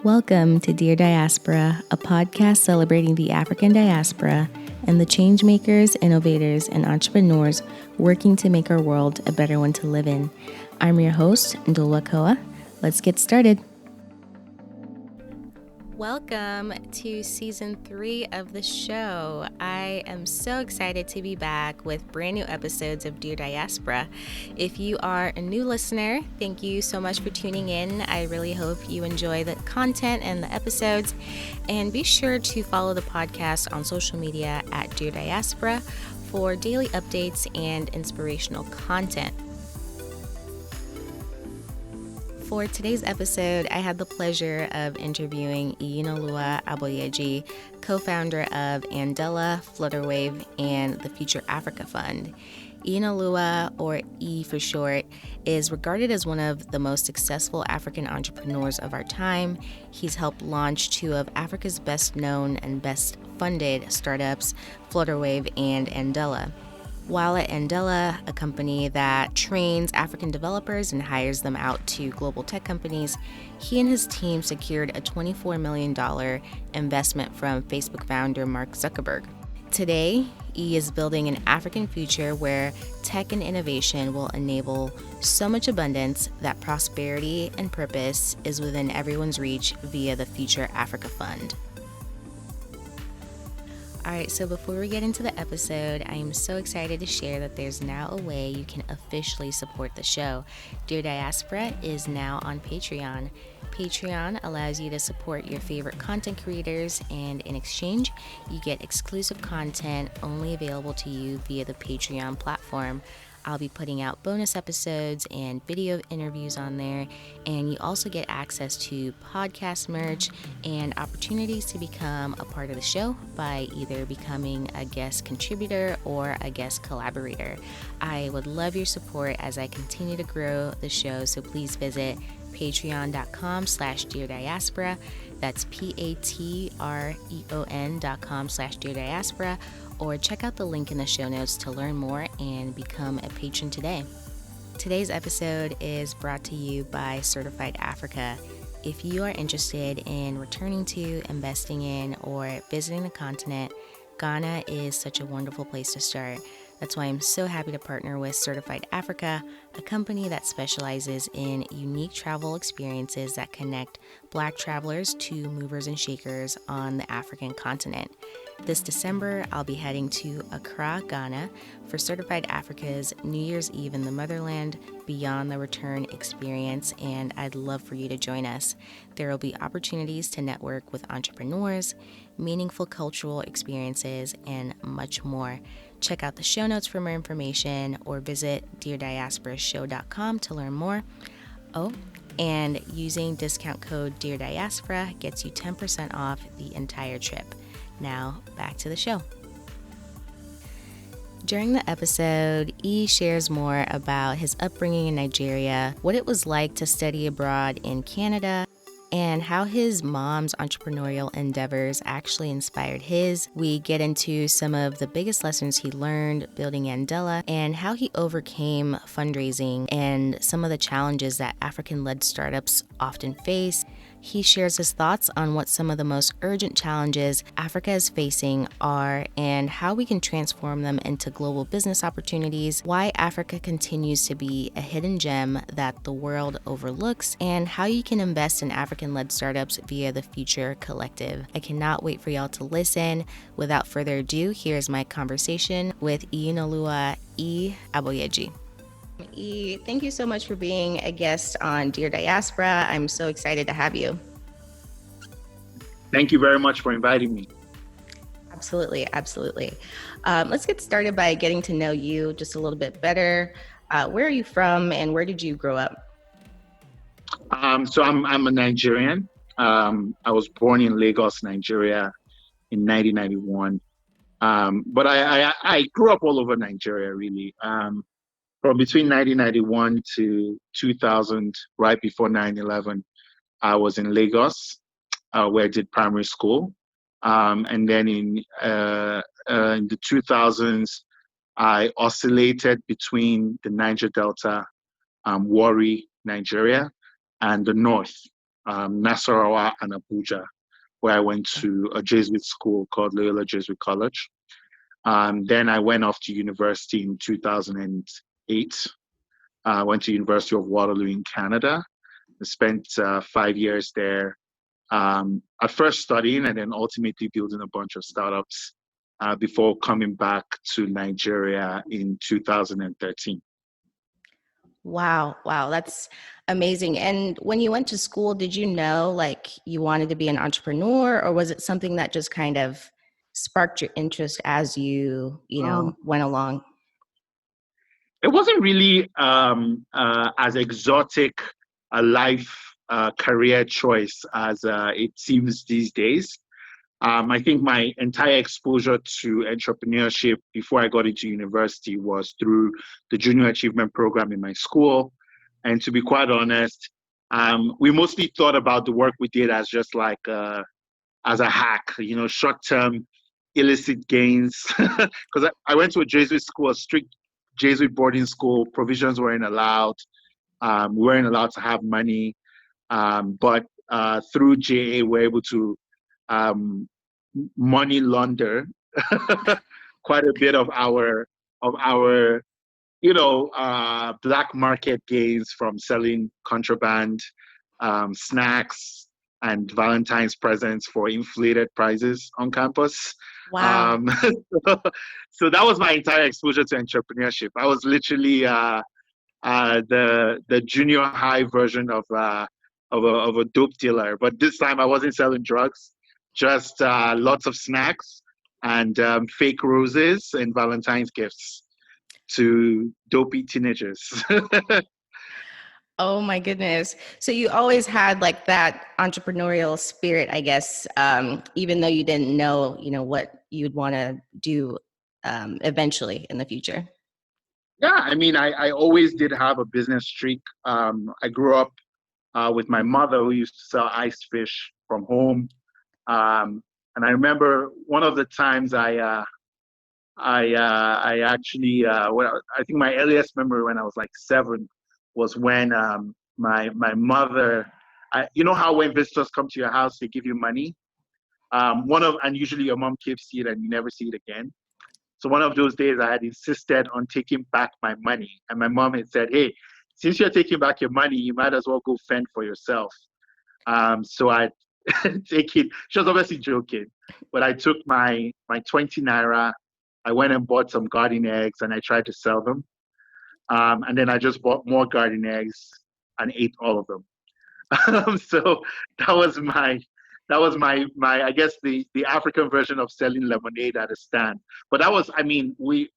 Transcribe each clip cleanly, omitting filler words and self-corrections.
Welcome to Dear Diaspora, a podcast celebrating the African diaspora and the changemakers, innovators, and entrepreneurs working to make our world a better one to live in. I'm your host, Andela. Let's get started. Welcome to season 3 of the show. I am so excited to be back with brand new episodes of Dear Diaspora. If you are a new listener, thank you so much for tuning in. I really hope you enjoy the content and the episodes. And be sure to follow the podcast on social media at Dear Diaspora for daily updates and inspirational content. For today's episode, I had the pleasure of interviewing Iyinoluwa Aboyeji, co-founder of Andela, Flutterwave, and the Future Africa Fund. Iyinoluwa, or E for short, is regarded as one of the most successful African entrepreneurs of our time. He's helped launch 2 of Africa's best known and best funded startups, Flutterwave and Andela. While at Andela, a company that trains African developers and hires them out to global tech companies, he and his team secured a $24 million investment from Facebook founder Mark Zuckerberg. Today, E is building an African future where tech and innovation will enable so much abundance that prosperity and purpose is within everyone's reach via the Future Africa Fund. Alright, so before we get into the episode, I am so excited to share that there's now a way you can officially support the show. Dear Diaspora is now on Patreon. Patreon allows you to support your favorite content creators, and in exchange, you get exclusive content only available to you via the Patreon platform. I'll be putting out bonus episodes and video interviews on there, and you also get access to podcast merch and opportunities to become a part of the show by either becoming a guest contributor or a guest collaborator. I would love your support as I continue to grow the show, so please visit patreon.com/deardiaspora. That's patreon.com/deardiaspora, or check out the link in the show notes to learn more and become a patron today. Today's episode is brought to you by Certified Africa. If you are interested in returning to, investing in, or visiting the continent, Ghana is such a wonderful place to start. That's why I'm so happy to partner with Certified Africa, a company that specializes in unique travel experiences that connect Black travelers to movers and shakers on the African continent. This December, I'll be heading to Accra, Ghana for Certified Africa's New Year's Eve in the Motherland Beyond the Return experience, and I'd love for you to join us. There will be opportunities to network with entrepreneurs, meaningful cultural experiences, and much more. Check out the show notes for more information or visit deardiasporashow.com to learn more. Oh, and using discount code DearDiaspora gets you 10% off the entire trip. Now, back to the show. During the episode, E shares more about his upbringing in Nigeria, what it was like to study abroad in Canada, and how his mom's entrepreneurial endeavors actually inspired his. We get into some of the biggest lessons he learned building Andela and how he overcame fundraising and some of the challenges that African-led startups often face. He shares his thoughts on what some of the most urgent challenges Africa is facing are and how we can transform them into global business opportunities, why Africa continues to be a hidden gem that the world overlooks, and how you can invest in African-led startups via the Future Collective. I cannot wait for y'all to listen. Without further ado, here's my conversation with Iyinoluwa Aboyeji. E, thank you so much for being a guest on Dear Diaspora. I'm so excited to have you. Thank you very much for inviting me. Absolutely. Let's get started by getting to know you just a little bit better. Where are you from and where did you grow up? So I'm a Nigerian. I was born in Lagos, Nigeria in 1991. But I grew up all over Nigeria, really. From between 1991 to 2000, right before 9/11, I was in Lagos, where I did primary school. And then in the 2000s, I oscillated between the Niger Delta, Warri, Nigeria, and the North, Nasarawa and Abuja, where I went to a Jesuit school called Loyola Jesuit College. Then I went off to university in 2008. I went to University of Waterloo in Canada. I spent 5 years there, at first studying and then ultimately building a bunch of startups before coming back to Nigeria in 2013. Wow, wow, that's amazing. And when you went to school, did you know like you wanted to be an entrepreneur, or was it something that just kind of sparked your interest as you Um, went along? it wasn't really as exotic a life career choice as it seems these days. I think my entire exposure to entrepreneurship before I got into university was through the Junior Achievement Program in my school. And to be quite honest, we mostly thought about the work we did as just like as a hack, short-term illicit gains. Because I went to a Jesuit school, a strict Jesuit boarding school. Provisions weren't allowed. We weren't allowed to have money. But through JA, we're able to um, money launder quite a bit of our black market gains from selling contraband, snacks, and Valentine's presents for inflated prices on campus. Wow. Um, so, so that was my entire exposure to entrepreneurship. I was literally the junior high version of a dope dealer, but this time I wasn't selling drugs, just lots of snacks and fake roses and Valentine's gifts to dopey teenagers. Oh my goodness. So you always had like that entrepreneurial spirit, I guess, even though you didn't know what you'd want to do eventually in the future. Yeah, I mean, I always did have a business streak. I grew up with my mother who used to sell ice fish from home. And I remember one of the times I actually, I think my earliest memory when I was like 7 was when my mother, you know how when visitors come to your house, they give you money. And usually your mom keeps it and you never see it again. So one of those days I had insisted on taking back my money. And my mom had said, hey, since you're taking back your money, you might as well go fend for yourself. So I take it. She was obviously joking, but I took my 20 naira. I went and bought some garden eggs and I tried to sell them. And then I just bought more garden eggs and ate all of them. So that was my I guess the African version of selling lemonade at a stand. But that was, I mean, we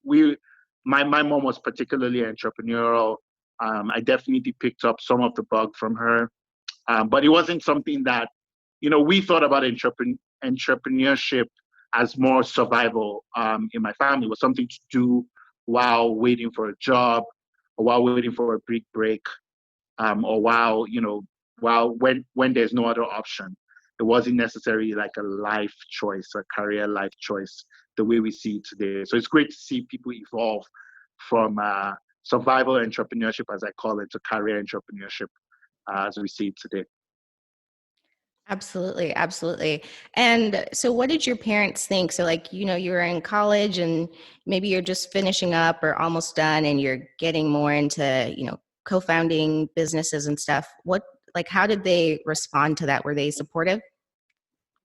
my mom was particularly entrepreneurial. I definitely picked up some of the bug from her. But it wasn't something that, we thought about entrepreneurship as more survival in my family. It was something to do while waiting for a job or while waiting for a big break, or while when there's no other option. It wasn't necessarily like a life choice, a career life choice, the way we see it today. So it's great to see people evolve from survival entrepreneurship, as I call it, to career entrepreneurship as we see it today. Absolutely, absolutely. And so what did your parents think? So like, you were in college and maybe you're just finishing up or almost done and you're getting more into co-founding businesses and stuff. How did they respond to that? Were they supportive?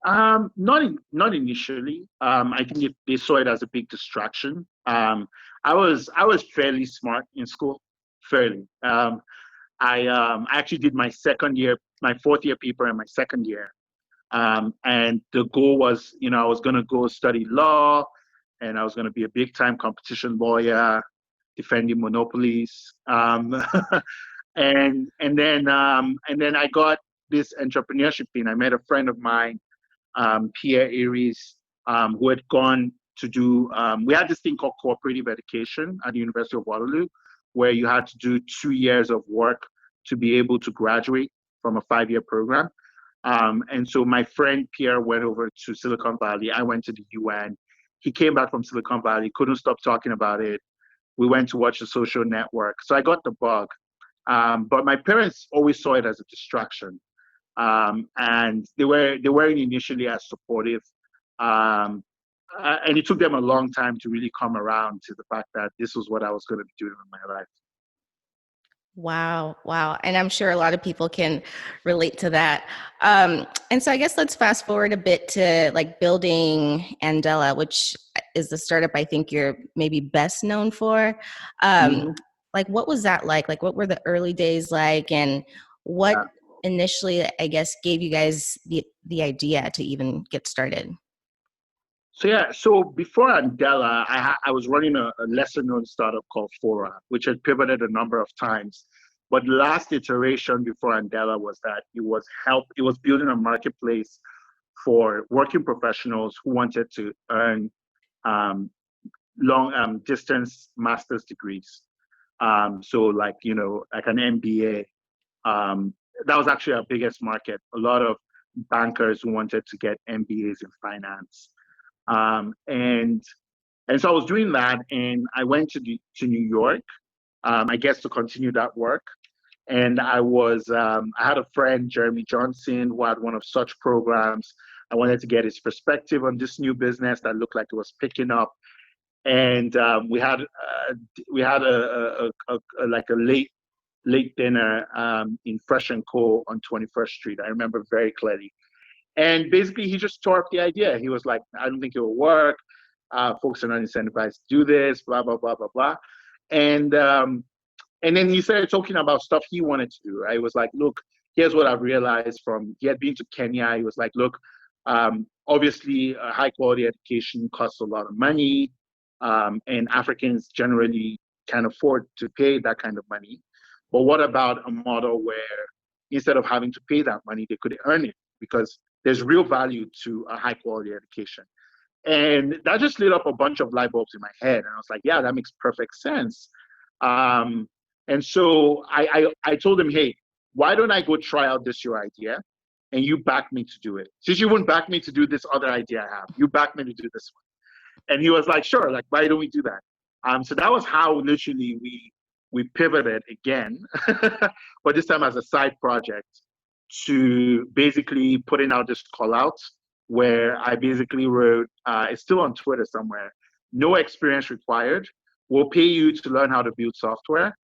Not initially. I think they saw it as a big distraction. I was fairly smart in school, fairly. I actually did my fourth year paper and my second year. And the goal was, I was going to go study law and I was going to be a big time competition lawyer, defending monopolies. And then I got this entrepreneurship thing. I met a friend of mine, Pierre Aries, who had gone to do, we had this thing called cooperative education at the University of Waterloo, where you had to do 2 years of work to be able to graduate from a 5-year program. And so my friend Pierre went over to Silicon Valley. I went to the UN. He came back from Silicon Valley, couldn't stop talking about it. We went to watch The Social Network. So I got the bug. But my parents always saw it as a distraction. And they weren't initially as supportive. And it took them a long time to really come around to the fact that this was what I was going to be doing with my life. Wow, wow. And I'm sure a lot of people can relate to that. And so I guess let's fast forward a bit to like building Andela, which is the startup I think you're maybe best known for. Mm-hmm. Like, what was that like? Like, what were the early days like? And what initially, I guess, gave you guys the idea to even get started? So before Andela, I was running a lesser known startup called Fora, which had pivoted a number of times. But the last iteration before Andela was that it was building a marketplace for working professionals who wanted to earn um, long distance master's degrees. So like an MBA. Um, that was actually our biggest market. A lot of bankers who wanted to get MBAs in finance. And so I was doing that, and I went to New York, I guess to continue that work. And I had a friend, Jeremy Johnson, who had one of such programs. I wanted to get his perspective on this new business that looked like it was picking up. And we had like a late dinner in Fresh and Co on 21st Street. I remember very clearly. And basically, he just tore up the idea. He was like, I don't think it will work. Folks are not incentivized to do this, blah, blah, blah, blah, blah. And then he started talking about stuff he wanted to do. I was like, look, here's what I've realized he had been to Kenya. He was like, look, obviously, a high quality education costs a lot of money. And Africans generally can't afford to pay that kind of money. But what about a model where instead of having to pay that money, they could earn it? Because there's real value to a high quality education. And that just lit up a bunch of light bulbs in my head. And I was like, yeah, that makes perfect sense. And so I told him, hey, why don't I go try out this your idea and you back me to do it? Since you wouldn't back me to do this other idea I have, you back me to do this one. And he was like, sure, like, why don't we do that? So that was how literally we pivoted again, but this time as a side project, to basically putting out this call out where I basically wrote, it's still on Twitter somewhere, no experience required. We'll pay you to learn how to build software.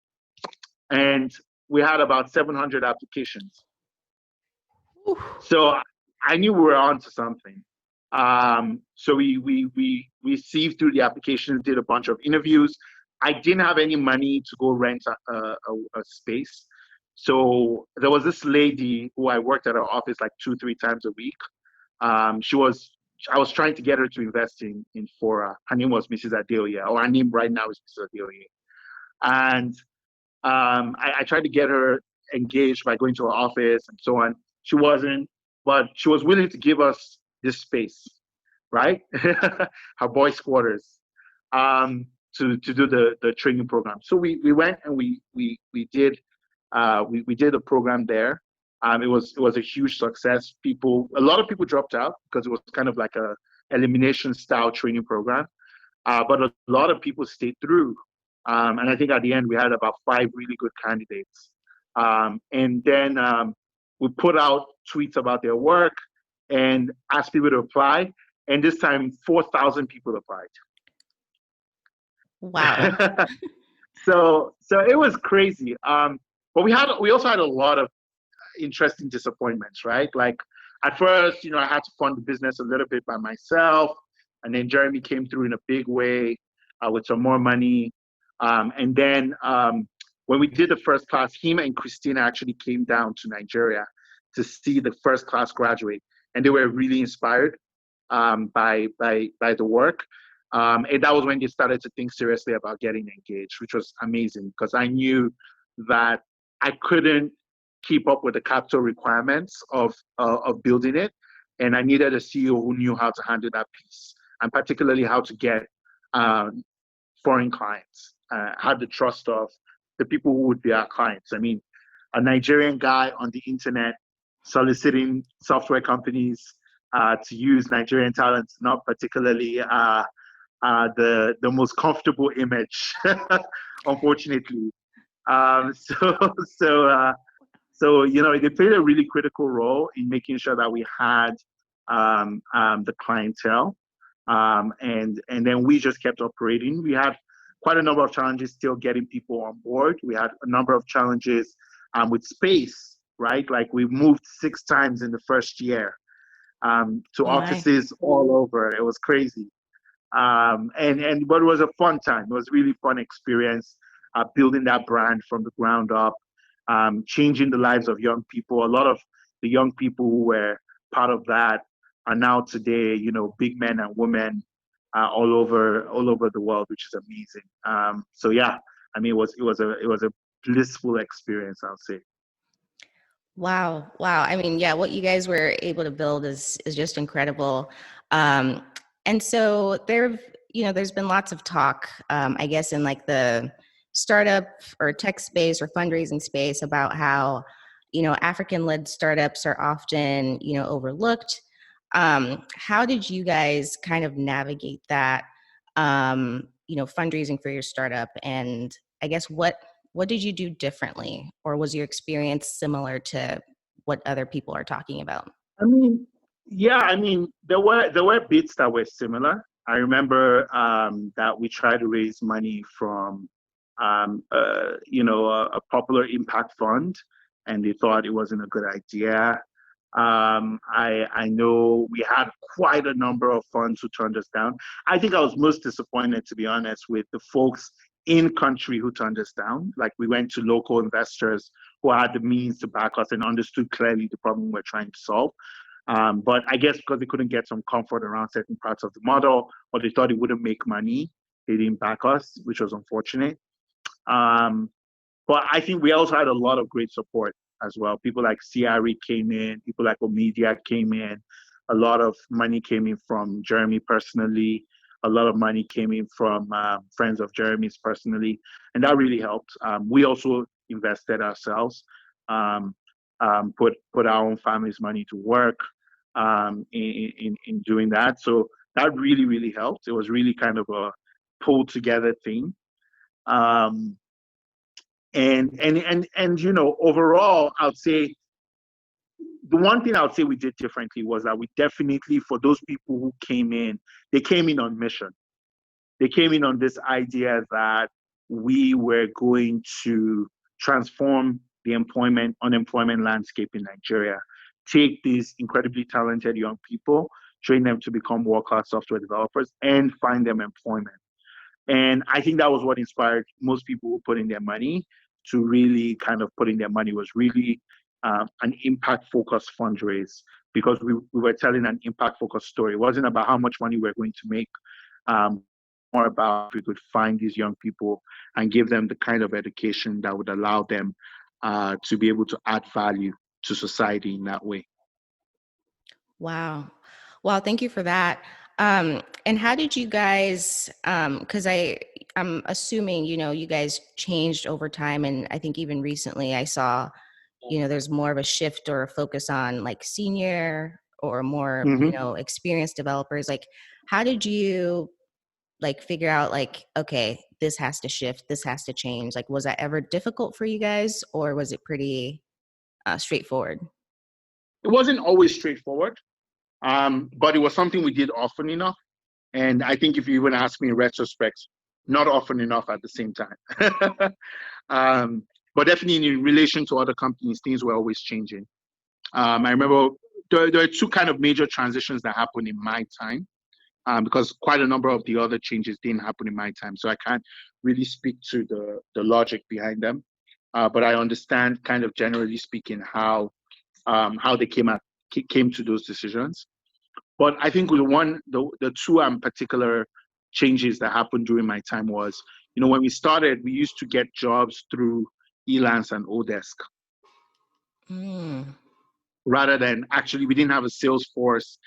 And we had about 700 applications. Oof. So I knew we were onto something. So we sieved through the applications, did a bunch of interviews. I didn't have any money to go rent a space. So there was this lady who I worked at her office like 2-3 times a week. I was trying to get her to invest in Fora. Her name was Mrs. Adeoye, or her name right now is Mrs. Adeoye. And I tried to get her engaged by going to her office and so on. She wasn't, but she was willing to give us this space, right? Her boys' quarters, to do the training program. So we went and we did a program there. It was a huge success. A lot of people dropped out because it was kind of like a elimination style training program. But a lot of people stayed through. And I think at the end we had about 5 really good candidates. And then we put out tweets about their work and asked people to apply. And this time 4,000 people applied. Wow. So it was crazy. But we also had a lot of interesting disappointments, right? Like at first, I had to fund the business a little bit by myself, and then Jeremy came through in a big way with some more money. And then when we did the first class, him and Christina actually came down to Nigeria to see the first class graduate, and they were really inspired by the work. And that was when they started to think seriously about getting engaged, which was amazing because I knew that I couldn't keep up with the capital requirements of building it, and I needed a CEO who knew how to handle that piece, and particularly how to get foreign clients, had the trust of the people who would be our clients. I mean, a Nigerian guy on the internet soliciting software companies to use Nigerian talents, not particularly the most comfortable image, unfortunately. So So, they played a really critical role in making sure that we had the clientele. And then we just kept operating. We had quite a number of challenges still getting people on board. We had a number of challenges with space, right? Like we moved 6 times in the first year to Oh my. offices all over. It was crazy. But it was a fun time. It was really fun experience building that brand from the ground up, changing the lives of young people. A lot of the young people who were part of that are now today, big men and women all over the world, which is amazing. So yeah, I mean, it was a blissful experience, I'll say. Wow. Wow. I mean, yeah, what you guys were able to build is just incredible. Um, and so there's been lots of talk, I guess, in like the startup or tech space or fundraising space about how, African-led startups are often, overlooked. How did you guys kind of navigate that, fundraising for your startup? And I guess what did you do differently, or was your experience similar to what other people are talking about? I mean, yeah, I mean, there were bits that were similar. I remember that we tried to raise money from, a popular impact fund, and they thought it wasn't a good idea. I know we had quite a number of funds who turned us down. I think I was most disappointed, to be honest, with the folks in country who turned us down. Like we went to local investors who had the means to back us and understood clearly the problem we're trying to solve. But I guess because they couldn't get some comfort around certain parts of the model, or they thought it wouldn't make money, they didn't back us, which was unfortunate. Um, but I think we also had a lot of great support as well. People like CRE came in, people like Omedia came in. A lot of money came in from Jeremy personally. A lot of money came in from friends of Jeremy's personally, and that really helped. We also invested ourselves, um, put our own family's money to work in doing that. So that really really helped. It was really kind of a pulled together thing. Um, and overall, I would say the one thing I would say we did differently was that we definitely, for those people who came in, they came in on mission. They came in on this idea that we were going to transform the unemployment landscape in Nigeria, take these incredibly talented young people, train them to become world-class software developers, and find them employment. And I think that was what inspired most people who put in their money to really kind of put in their money, was really an impact focused fundraise, because we were telling an impact focused story. It wasn't about how much money we were going to make, more about if we could find these young people and give them the kind of education that would allow them to be able to add value to society in that way. Wow. Well, thank you for that. And how did you guys, because I'm assuming, you guys changed over time. And I think even recently I saw, there's more of a shift or a focus on like senior or more, Mm-hmm. experienced developers. Like, how did you like figure out like, okay, this has to shift, this has to change? Like, was that ever difficult for you guys, or was it pretty straightforward? It wasn't always straightforward, but it was something we did often enough. And I think if you even ask me in retrospect, not often enough at the same time. But definitely in relation to other companies, things were always changing. I remember there are two kind of major transitions that happened in my time, because quite a number of the other changes didn't happen in my time. So I can't really speak to the logic behind them. But I understand kind of generally speaking how they came to those decisions. But I think the two particular changes that happened during my time was, when we started, we used to get jobs through Elance and Odesk, Mm. rather than, actually, we didn't have a sales force.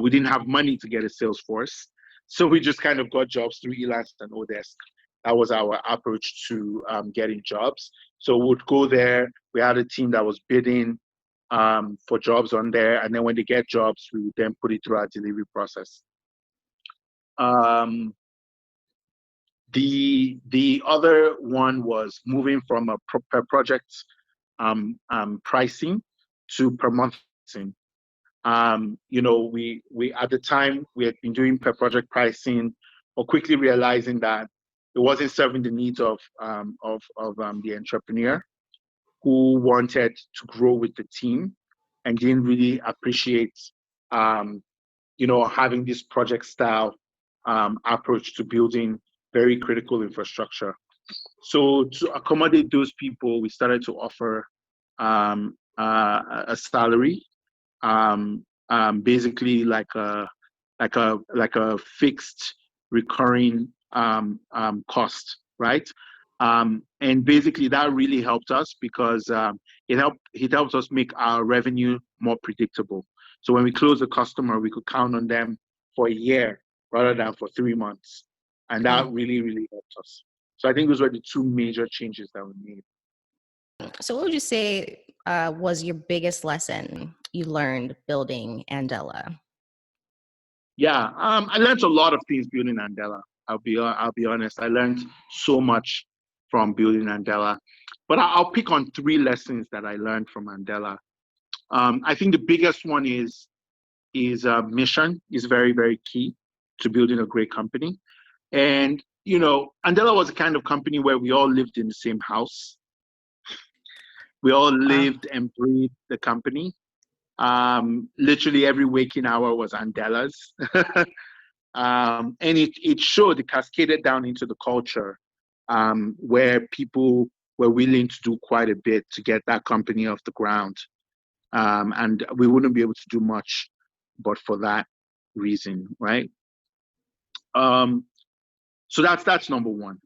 We didn't have money to get a sales force. So we just kind of got jobs through Elance and Odesk. That was our approach to getting jobs. So we'd go there. We had a team that was bidding for jobs on there. And then when they get jobs, we would then put it through our delivery process. Um, the other one was moving from a per project pricing to per month pricing. We at the time we had been doing per project pricing, or quickly realizing that it wasn't serving the needs of the entrepreneur who wanted to grow with the team and didn't really appreciate having this project style approach to building very critical infrastructure. So to accommodate those people, we started to offer a salary, basically like a fixed recurring cost, right? And basically that really helped us because it helped us make our revenue more predictable. So when we close a customer, we could count on them for a year rather than for 3 months, and that really helped us. So I think those were the two major changes that we made. So what would you say was your biggest lesson you learned building Andela? Yeah, I learned a lot of things building Andela. I'll be honest. I learned so much from building Andela, but I'll pick on 3 lessons that I learned from Andela. I think the biggest one is mission is very, very key to building a great company. And Andela was a kind of company where we all lived in the same house. We all lived and breathed the company. Literally every waking hour was Andela's. And it showed, it cascaded down into the culture, where people were willing to do quite a bit to get that company off the ground. And we wouldn't be able to do much but for that reason, right? So that's number one.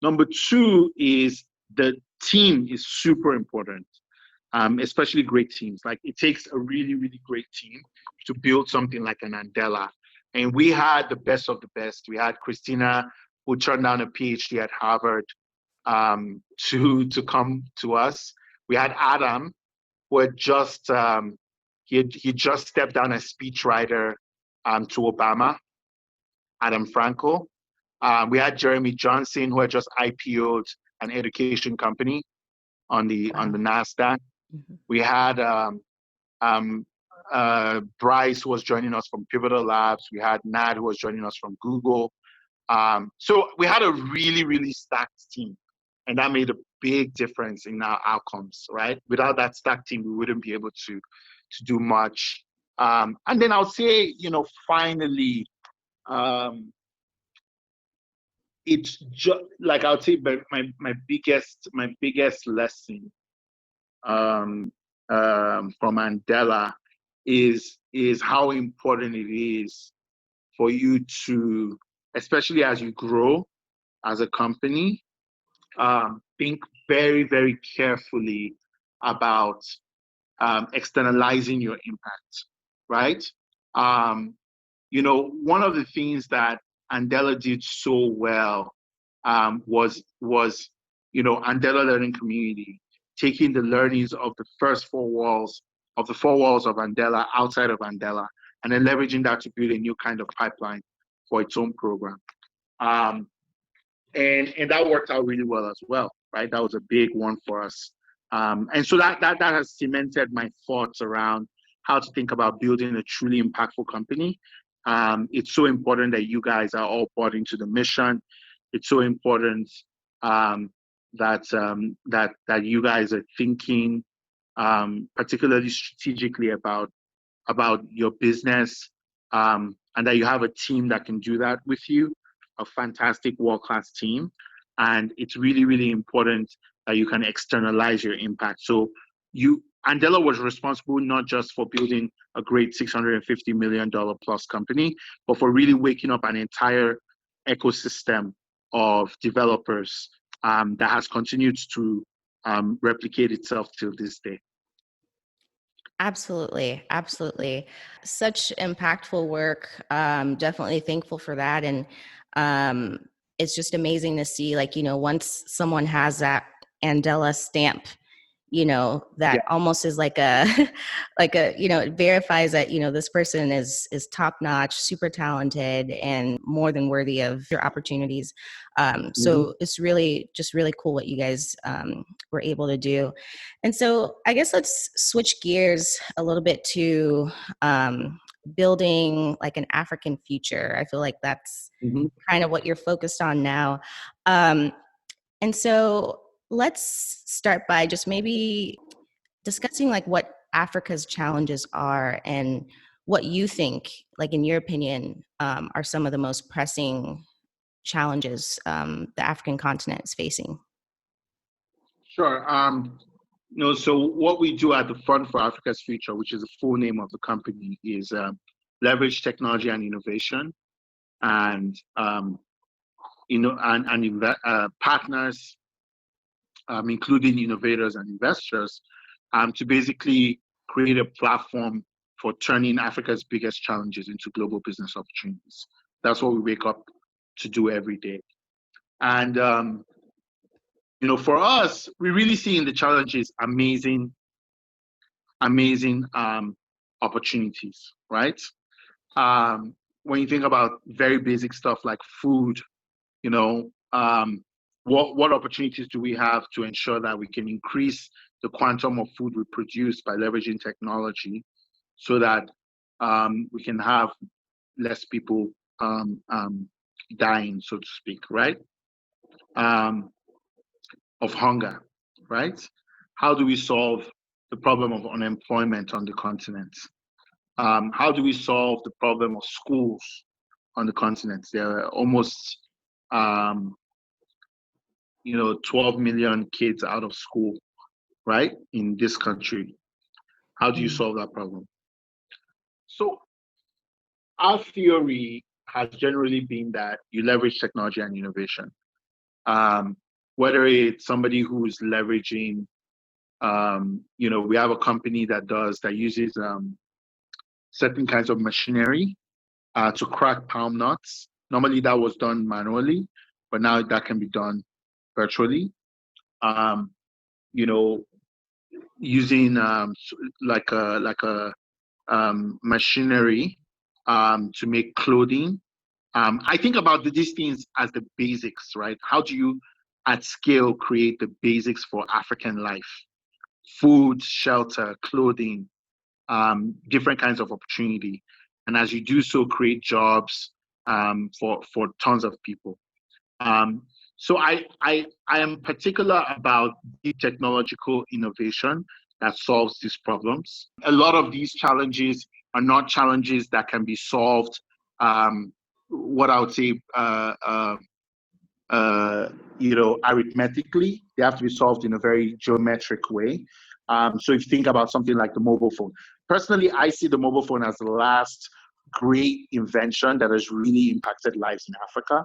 Number 2 is the team is super important, especially great teams. Like it takes a really, really great team to build something like an Andela. And we had the best of the best. We had Christina, who turned down a PhD at Harvard to come to us. We had Adam, who had just he just stepped down as speechwriter to Obama. Adam Franco. We had Jeremy Johnson, who had just IPO'd an education company on the NASDAQ. Mm-hmm. We had Bryce, who was joining us from Pivotal Labs. We had Nad, who was joining us from Google. So we had a really, really stacked team, and that made a big difference in our outcomes, right? Without that stacked team, we wouldn't be able to do much. And then I'll say, finally, it's just like I'll say, but my biggest lesson from Andela is how important it is for you to, especially as you grow as a company, think very, very carefully about externalizing your impact, right? One of the things that Andela did so well was Andela Learning Community, taking the learnings of the first 4 walls of Andela outside of Andela, and then leveraging that to build a new kind of pipeline for its own program. And that worked out really well as well, right? That was a big one for us. And so that has cemented my thoughts around how to think about building a truly impactful company. It's so important that you guys are all bought into the mission. It's so important that you guys are thinking particularly strategically about your business, and that you have a team that can do that with you, a fantastic world-class team. And it's really, really important that you can externalize your impact. So Andela was responsible not just for building a great $650 million plus company, but for really waking up an entire ecosystem of developers that has continued to replicate itself till this day. Absolutely. Absolutely. Such impactful work. Definitely thankful for that. And it's just amazing to see, once someone has that Andela stamp, that Yeah. almost is like a it verifies that this person is top notch, super talented, and more than worthy of your opportunities. So it's really cool what you guys were able to do. And so I guess let's switch gears a little bit to building like an African future. I feel like that's kind of what you're focused on now. And so let's start by just maybe discussing like what Africa's challenges are and what you think, like in your opinion, are some of the most pressing challenges the African continent is facing. Sure. So what we do at the Fund for Africa's Future, which is the full name of the company, is leverage technology and innovation, and partners, including innovators and investors, to basically create a platform for turning Africa's biggest challenges into global business opportunities. That's what we wake up to do every day. And for us, we really see in the challenges amazing opportunities, right? When you think about very basic stuff like food, what opportunities do we have to ensure that we can increase the quantum of food we produce by leveraging technology, so that we can have less people dying, so to speak, right? Of hunger, right? How do we solve the problem of unemployment on the continent? How do we solve the problem of schools on the continent? There are almost 12 million kids out of school, right, in this country. How do you solve that problem? So our theory has generally been that you leverage technology and innovation. Whether it's somebody who's leveraging, we have a company that uses certain kinds of machinery to crack palm nuts. Normally that was done manually, but now that can be done virtually. Using machinery to make clothing. I think about these things as the basics, right? How do you, at scale, create the basics for African life? Food, shelter, clothing, different kinds of opportunity. And as you do so, create jobs for tons of people. So I am particular about deep technological innovation that solves these problems. A lot of these challenges are not challenges that can be solved, what I would say, arithmetically. They have to be solved in a very geometric way. So if you think about something like the mobile phone, personally, I see the mobile phone as the last great invention that has really impacted lives in Africa.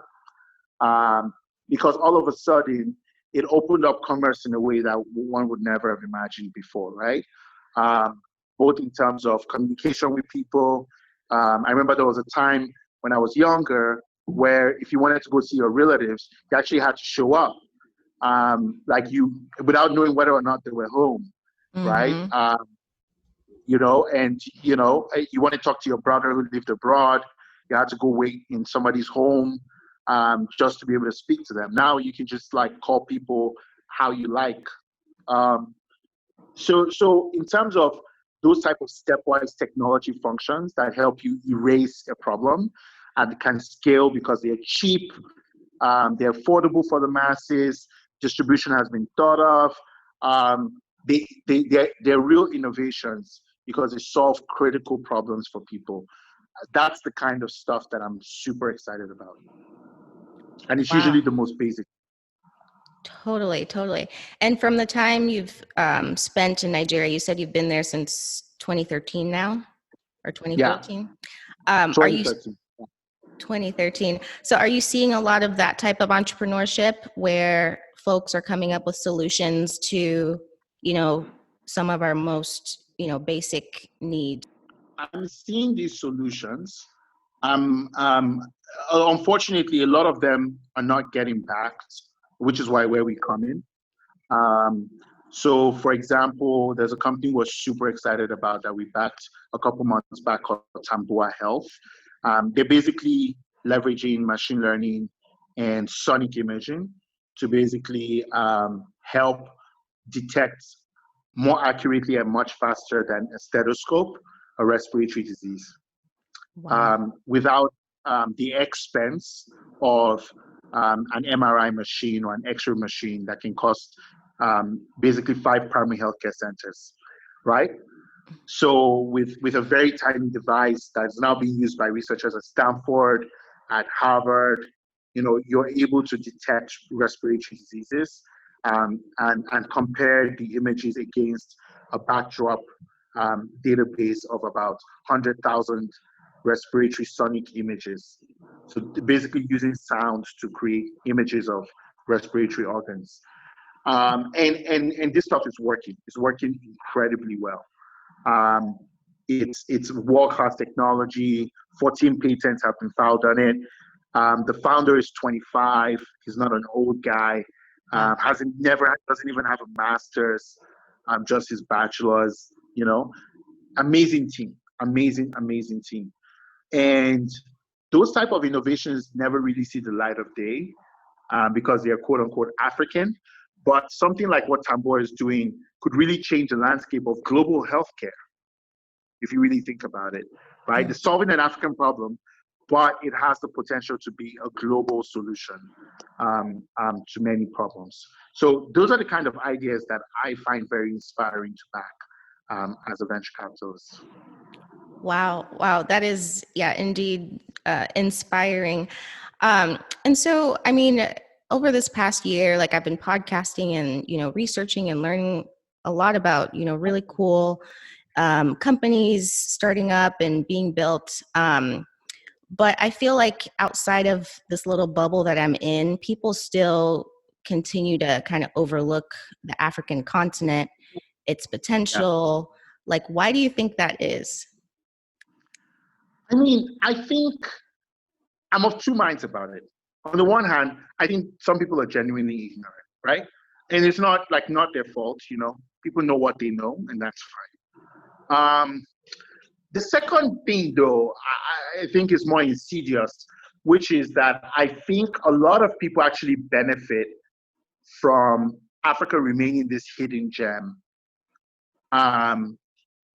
Because all of a sudden, it opened up commerce in a way that one would never have imagined before, right? Both in terms of communication with people. I remember there was a time when I was younger where if you wanted to go see your relatives, you actually had to show up, without knowing whether or not they were home, right? You want to talk to your brother who lived abroad, you had to go wait in somebody's home just to be able to speak to them. Now you can just call people how you like. So in terms of those type of stepwise technology functions that help you erase a problem and can scale because they're cheap, they're affordable for the masses, distribution has been thought of, they're real innovations because they solve critical problems for people. That's the kind of stuff that I'm super excited about. And it's usually the most basic. Totally. And from the time you've spent in Nigeria, you said you've been there since 2013 now, or 2014? Yeah. 2013. 2013. So are you seeing a lot of that type of entrepreneurship where folks are coming up with solutions to, some of our most, basic needs? I'm seeing these solutions. Unfortunately, a lot of them are not getting backed, which is where we come in. So, for example, there's a company we're super excited about that we backed a couple months back called Tambua Health. They're basically leveraging machine learning and sonic imaging to basically help detect more accurately and much faster than a stethoscope a respiratory disease. Wow. Without the expense of an MRI machine or an X-ray machine that can cost basically 5 primary healthcare centers, right? So with a very tiny device that's now being used by researchers at Stanford, at Harvard, you're able to detect respiratory diseases and compare the images against a backdrop database of about 100,000 respiratory sonic images. So basically using sound to create images of respiratory organs. And this stuff is working. It's working incredibly well. It's world-class technology. 14 patents have been filed on it. The founder is 25. He's not an old guy. Doesn't even have a master's. Just his bachelor's. Amazing team. Amazing team. And those type of innovations never really see the light of day because they're quote unquote African. But something like what Tambua is doing could really change the landscape of global healthcare, if you really think about it, right? It's solving an African problem, but it has the potential to be a global solution to many problems. So those are the kind of ideas that I find very inspiring to back as a venture capitalist. Wow. That is, indeed inspiring. And so, I mean, over this past year, like I've been podcasting and, researching and learning a lot about, really cool companies starting up and being built. But I feel like outside of this little bubble that I'm in, people still continue to kind of overlook the African continent, its potential. Yeah. Like, why do you think that is? I mean, I think I'm of two minds about it. On the one hand, I think some people are genuinely ignorant, right? And it's not their fault, People know what they know, and that's fine. The second thing, though, I think is more insidious, which is that I think a lot of people actually benefit from Africa remaining this hidden gem,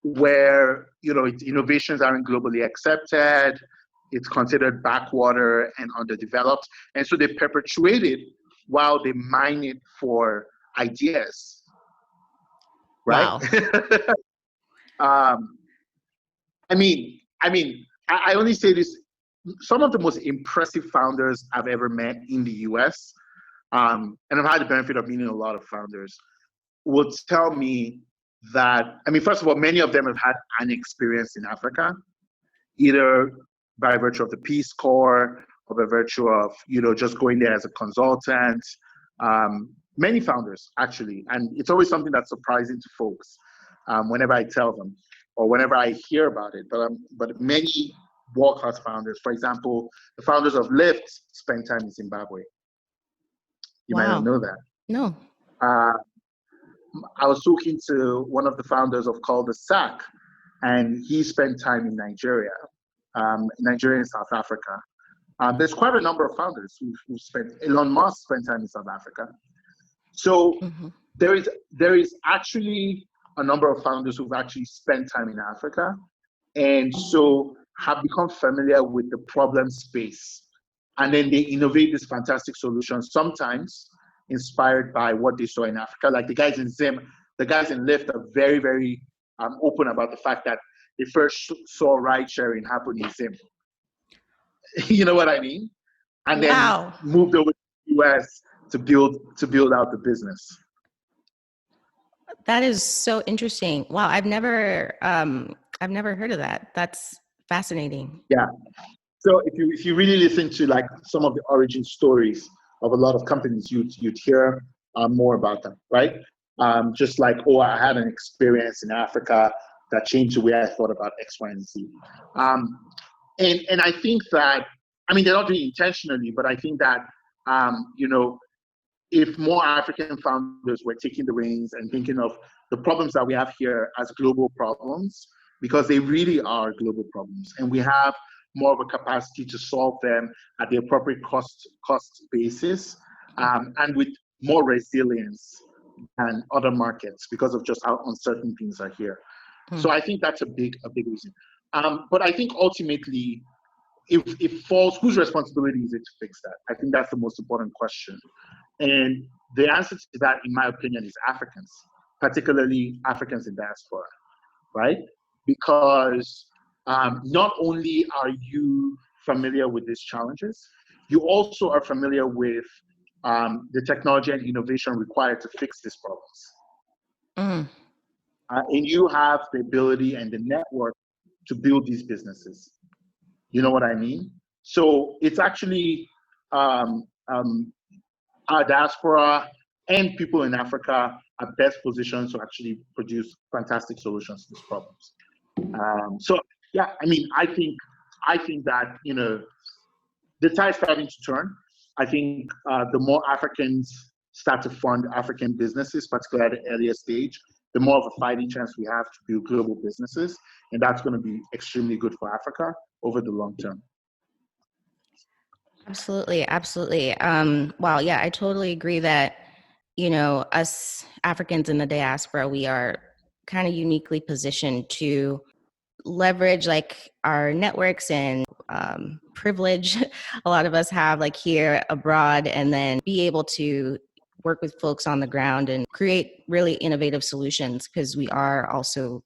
where its innovations aren't globally accepted, it's considered backwater and underdeveloped, and so they perpetuate it while they mine it for ideas, right? Wow. I only say this. Some of the most impressive founders I've ever met in the US, and I've had the benefit of meeting a lot of founders, will tell me that, first of all, many of them have had an experience in Africa, either by virtue of the Peace Corps or by virtue of, just going there as a consultant. Many founders, actually, and it's always something that's surprising to folks whenever I tell them or whenever I hear about it. But many world-class founders, for example, the founders of Lyft spent time in Zimbabwe. You might not know that. No. I was talking to one of the founders of Cul-de-Sac, and he spent time in Nigeria, Nigeria and South Africa. There's quite a number of founders who spent. Elon Musk spent time in South Africa. So there is actually a number of founders who've actually spent time in Africa, and so have become familiar with the problem space, and then they innovate these fantastic solutions, sometimes inspired by what they saw in Africa. Like the guys in Lyft are very, very open about the fact that they first saw ride sharing happen in Zim. You know what I mean? And then moved over to the US to build out the business. That is so interesting. Wow, I've never heard of that. That's fascinating. Yeah. So if you really listen to like some of the origin stories of a lot of companies, you'd hear more about them, right? Just like, I had an experience in Africa that changed the way I thought about X, Y, and Z. And I think that, they're not doing it intentionally, but I think that, if more African founders were taking the reins and thinking of the problems that we have here as global problems, because they really are global problems, and we have more of a capacity to solve them at the appropriate cost basis, and with more resilience than other markets because of just how uncertain things are here. So I think that's a big reason. But I think ultimately, if it falls, whose responsibility is it to fix that? I think that's the most important question. And the answer to that, in my opinion, is Africans, particularly Africans in diaspora, right? Because not only are you familiar with these challenges, you also are familiar with the technology and innovation required to fix these problems. And you have the ability and the network to build these businesses. You know what I mean? So it's actually our diaspora and people in Africa are best positioned to actually produce fantastic solutions to these problems. So yeah, I mean, I think that, you know, the tide is starting to turn. I think the more Africans start to fund African businesses, particularly at the earlier stage, the more of a fighting chance we have to build global businesses. And that's going to be extremely good for Africa over the long term. Absolutely. Absolutely. Wow. Yeah, I totally agree that, you know, us Africans in the diaspora, we are kind of uniquely positioned to leverage like our networks and privilege a lot of us have like here abroad, and then be able to work with folks on the ground and create really innovative solutions, because we are also,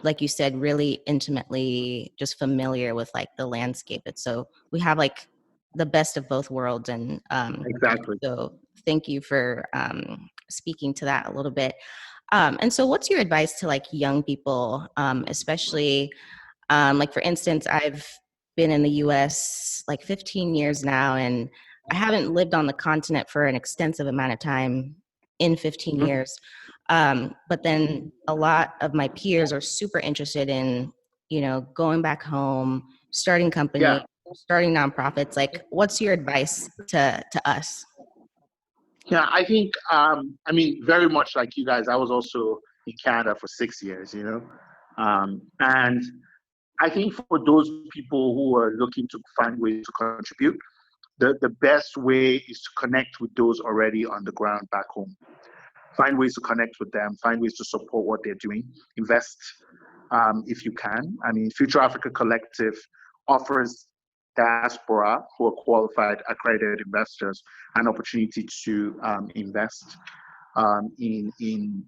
like you said, really intimately just familiar with like the landscape. And so we have like the best of both worlds. And Exactly. so thank you for speaking to that a little bit. And so what's your advice to like young people, especially like, for instance, I've been in the US like 15 years now, and I haven't lived on the continent for an extensive amount of time in 15 years. But then a lot of my peers are super interested in, you know, going back home, starting companies, starting nonprofits. Like, what's your advice to us? Yeah, I think, I mean, very much like you guys, I was also in Canada for 6 years, you know. And I think for those people who are looking to find ways to contribute, the best way is to connect with those already on the ground back home. Find ways to connect with them, find ways to support what they're doing, invest if you can. I mean, Future Africa Collective offers diaspora who are qualified accredited investors an opportunity to invest in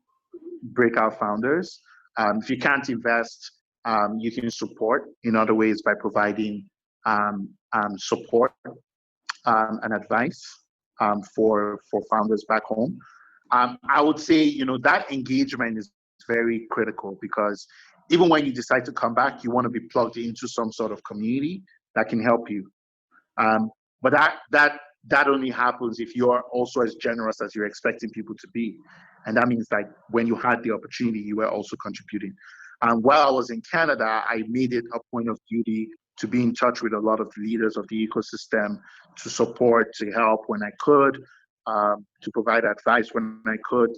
breakout founders. If you can't invest, you can support in other ways by providing support and advice for founders back home. I would say, you know, that engagement is very critical, because even when you decide to come back, you want to be plugged into some sort of community that can help you. But that only happens if you're also as generous as you're expecting people to be. And that means like when you had the opportunity, you were also contributing. While I was in Canada, I made it a point of duty to be in touch with a lot of leaders of the ecosystem, to support, to help when I could, to provide advice when I could.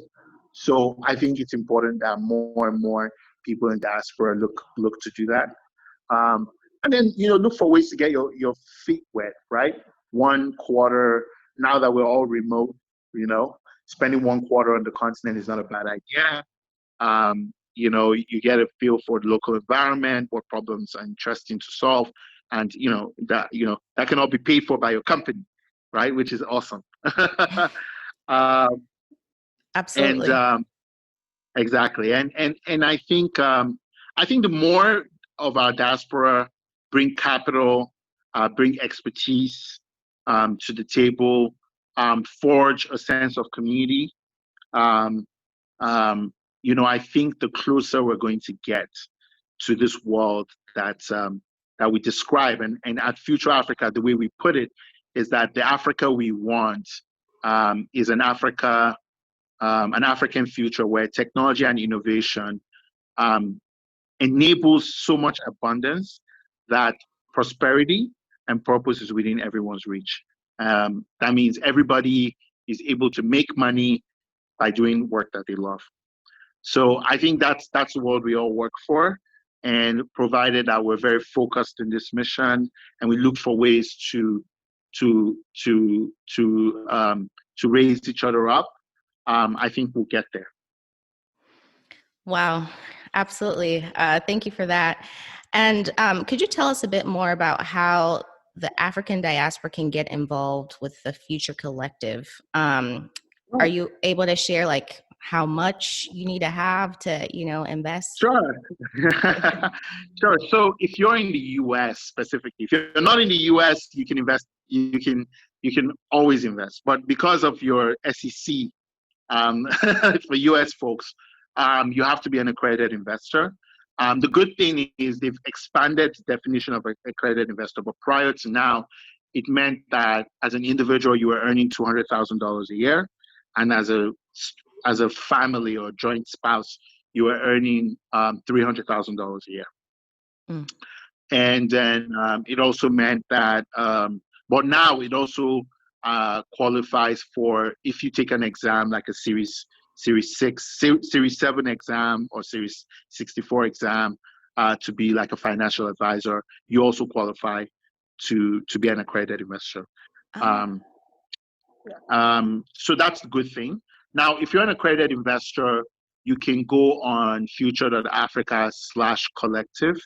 So I think it's important that more and more people in diaspora look to do that. And then, you know, look for ways to get your feet wet, right? 1 quarter, now that we're all remote, you know, spending 1 quarter on the continent is not a bad idea. You know, you get a feel for the local environment, what problems are interesting to solve, and you know that can all be paid for by your company, right? Which is awesome. Absolutely. And exactly, and I think the more of our diaspora bring capital, bring expertise to the table, forge a sense of community. You know, I think the closer we're going to get to this world that we describe, and at Future Africa, the way we put it is that the Africa we want is an African future where technology and innovation enables so much abundance that prosperity and purpose is within everyone's reach. That means everybody is able to make money by doing work that they love. So I think that's the world we all work for. And provided that we're very focused in this mission and we look for ways to to to raise each other up, I think we'll get there. Wow, absolutely. Thank you for that. And could you tell us a bit more about how the African diaspora can get involved with the Future Collective? Are you able to share like how much you need to have to, invest? Sure. Sure. So if you're in the US specifically, if you're not in the US, you can invest, you can always invest. But because of your SEC, for US folks, you have to be an accredited investor. The good thing is they've expanded the definition of accredited investor, but prior to now, it meant that as an individual, you were earning $200,000 a year, and as a family or joint spouse, you were earning $300,000 a year. Mm. And then it also meant that, but now it also qualifies for, if you take an exam like a Series 7 exam or Series 64 exam to be like a financial advisor, you also qualify to be an accredited investor. So that's the good thing. Now, if you're an accredited investor, you can go on future.africa/collective.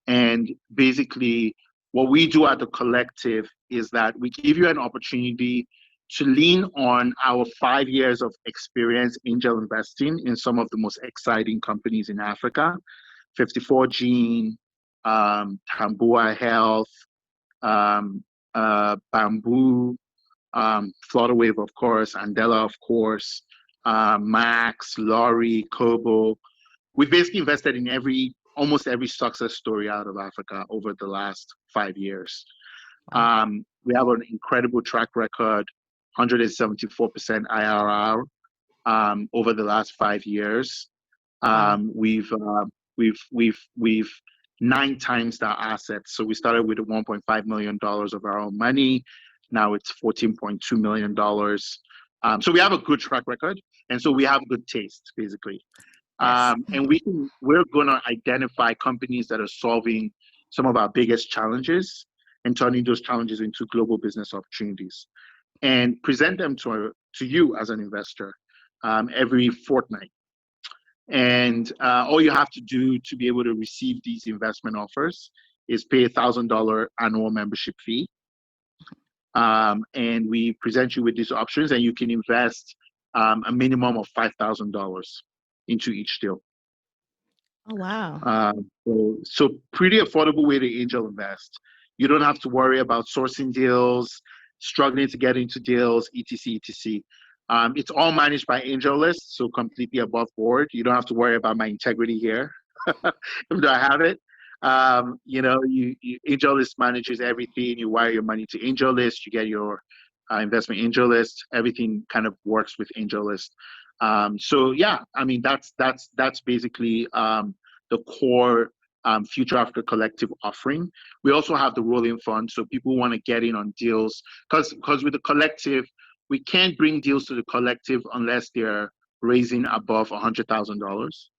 And basically, what we do at the collective is that we give you an opportunity to lean on our 5 years of experience angel investing in some of the most exciting companies in Africa: 54 Gene, Tambua Health, Bamboo, Flutterwave, of course, Andela, of course, Max, Lorry, Kobo. We've basically invested in almost every success story out of Africa over the last 5 years. We have an incredible track record, 174% IRR over the last 5 years. We've 9 times our assets. So we started with $1.5 million of our own money. Now it's $14.2 million. So we have a good track record, and so we have good taste, basically. Yes. And we're going to identify companies that are solving some of our biggest challenges and turning those challenges into global business opportunities, and present them to you as an investor every fortnight. And all you have to do to be able to receive these investment offers is pay $1,000 annual membership fee. And we present you with these options, and you can invest a minimum of $5,000 into each deal. Oh, wow. So pretty affordable way to angel invest. You don't have to worry about sourcing deals, struggling to get into deals, etc., etc. It's all managed by AngelList, so completely above board. You don't have to worry about my integrity here. Even though I have it. AngelList manages everything. You wire your money to AngelList, you get your investment AngelList. Everything kind of works with AngelList. So yeah, I mean that's basically the core Future Africa Collective offering. We also have the rolling fund, so people want to get in on deals because with the collective, we can't bring deals to the collective unless they're raising above $100,000.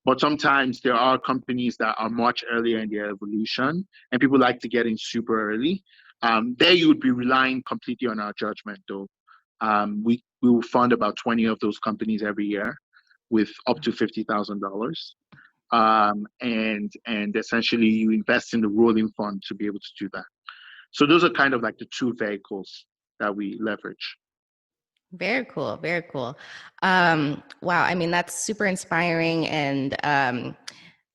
But sometimes there are companies that are much earlier in their evolution, and people like to get in super early. There you would be relying completely on our judgment, though. We will fund about 20 of those companies every year with up to $50,000. And essentially you invest in the rolling fund to be able to do that. So those are kind of like the 2 vehicles that we leverage. Very cool. Very cool. Wow. I mean, that's super inspiring. And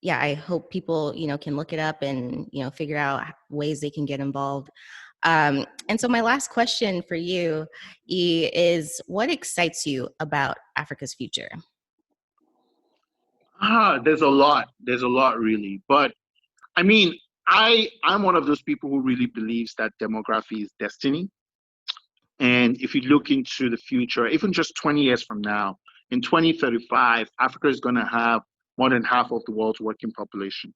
yeah, I hope people, can look it up and, figure out ways they can get involved. And so my last question for you is, what excites you about Africa's future? There's a lot. There's a lot, really. But I mean, I'm one of those people who really believes that demography is destiny. And if you look into the future, even just 20 years from now, in 2035, Africa is going to have more than half of the world's working population.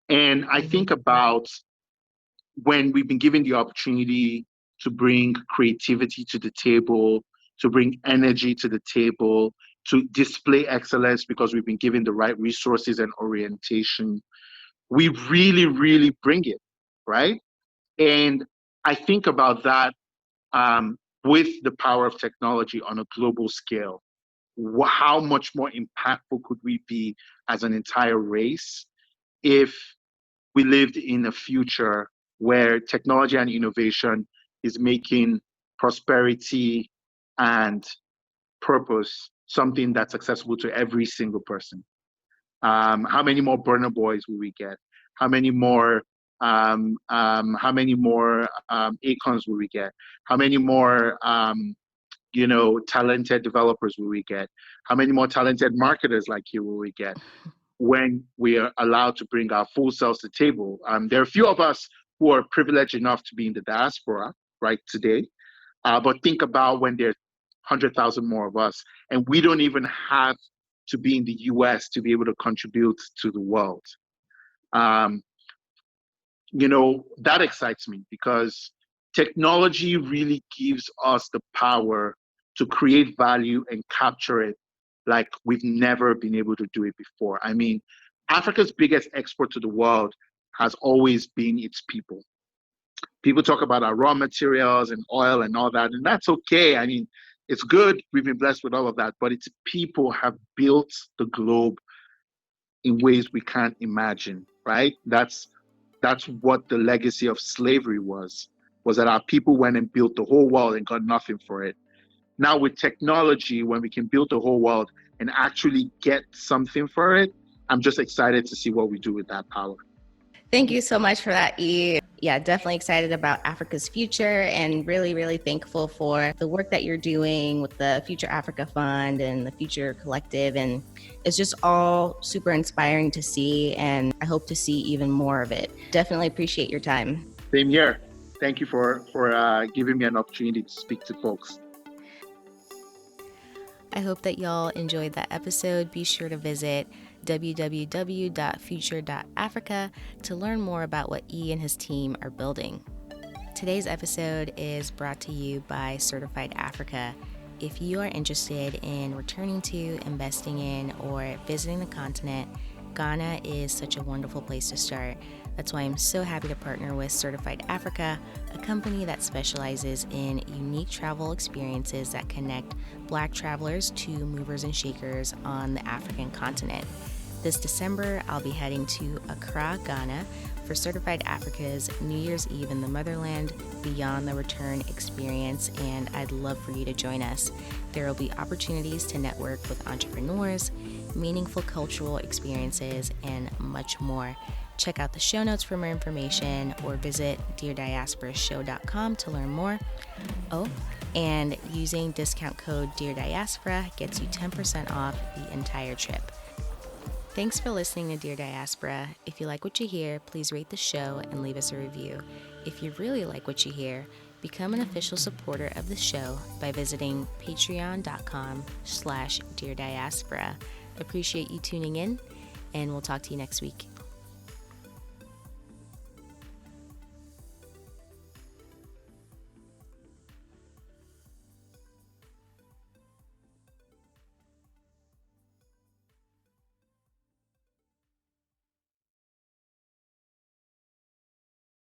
And I think about when we've been given the opportunity to bring creativity to the table, to bring energy to the table, to display excellence because we've been given the right resources and orientation. We really, really bring it, right? And I think about that with the power of technology on a global scale. How much more impactful could we be as an entire race if we lived in a future where technology and innovation is making prosperity and purpose something that's accessible to every single person? How many more burner boys will we get? How many more Acons will we get? How many more talented developers will we get? How many more talented marketers like you will we get when we are allowed to bring our full selves to the table? There are a few of us who are privileged enough to be in the diaspora right today, but think about when there's 100,000 more of us, and we don't even have to be in the US to be able to contribute to the world. That excites me because technology really gives us the power to create value and capture it like we've never been able to do it before. I mean, Africa's biggest export to the world has always been its people. People talk about our raw materials and oil and all that, and that's okay. I mean, it's good. We've been blessed with all of that, but its people have built the globe in ways we can't imagine, right? That's what the legacy of slavery was that our people went and built the whole world and got nothing for it. Now with technology, when we can build the whole world and actually get something for it, I'm just excited to see what we do with that power. Thank you so much for that, E. Yeah, definitely excited about Africa's future and really, really thankful for the work that you're doing with the Future Africa Fund and the Future Collective. And it's just all super inspiring to see, and I hope to see even more of it. Definitely appreciate your time. Same here. Thank you for giving me an opportunity to speak to folks. I hope that y'all enjoyed that episode. Be sure to visit www.future.africa to learn more about what E and his team are building. Today's episode is brought to you by Certified Africa. If you are interested in returning to, investing in, or visiting the continent, Ghana is such a wonderful place to start. That's why I'm so happy to partner with Certified Africa, a company that specializes in unique travel experiences that connect Black travelers to movers and shakers on the African continent. This December, I'll be heading to Accra, Ghana for Certified Africa's New Year's Eve in the Motherland Beyond the Return experience, and I'd love for you to join us. There will be opportunities to network with entrepreneurs, meaningful cultural experiences, and much more. Check out the show notes for more information or visit DearDiasporaShow.com to learn more. Oh, and using discount code DearDiaspora gets you 10% off the entire trip. Thanks for listening to Dear Diaspora. If you like what you hear, please rate the show and leave us a review. If you really like what you hear, become an official supporter of the show by visiting patreon.com/DearDiaspora. Appreciate you tuning in, and we'll talk to you next week.